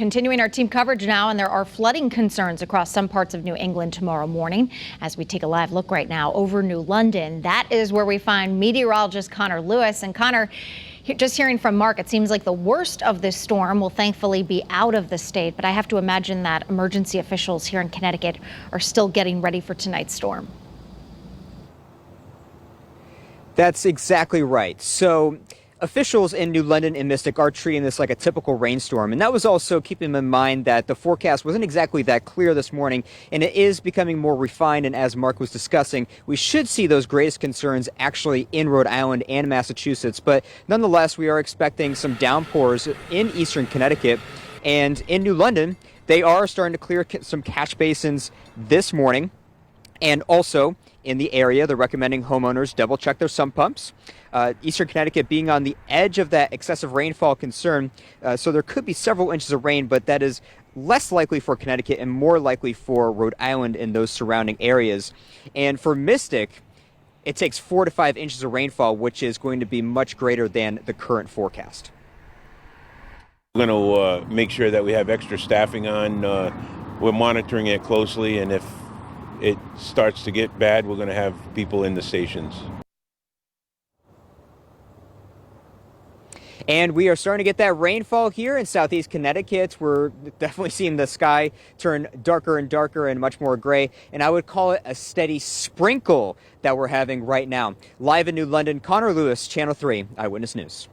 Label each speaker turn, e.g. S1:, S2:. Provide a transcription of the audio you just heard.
S1: Continuing our team coverage now, and there are flooding concerns across some parts of New England tomorrow morning. As we take a live look right now over New London, that is where we find meteorologist Connor Lewis. And Connor, just hearing from Mark, it seems like the worst of this storm will thankfully be out of the state. But I have to imagine that emergency officials here in Connecticut are still getting ready for tonight's storm.
S2: That's exactly right. So officials in New London and Mystic are treating this like a typical rainstorm. And that was also keeping in mind that the forecast wasn't exactly that clear this morning, and it is becoming more refined. And as Mark was discussing, we should see those greatest concerns actually in Rhode Island and Massachusetts. But nonetheless, we are expecting some downpours in eastern Connecticut. And in New London, they are starting to clear some catch basins this morning. And also in the area, they're recommending homeowners double check their sump pumps. Eastern Connecticut being on the edge of that excessive rainfall concern. So there could be several inches of rain, but that is less likely for Connecticut and more likely for Rhode Island and those surrounding areas. And for Mystic, it takes 4 to 5 inches of rainfall, which is going to be much greater than the current forecast.
S3: We're going to make sure that we have extra staffing on. We're monitoring it closely, and if it starts to get bad, we're going to have people in the stations.
S2: And we are starting to get that rainfall here in southeast Connecticut. We're definitely seeing the sky turn darker and darker and much more gray. And I would call it a steady sprinkle that we're having right now. Live in New London, Connor Lewis, Channel 3 Eyewitness News.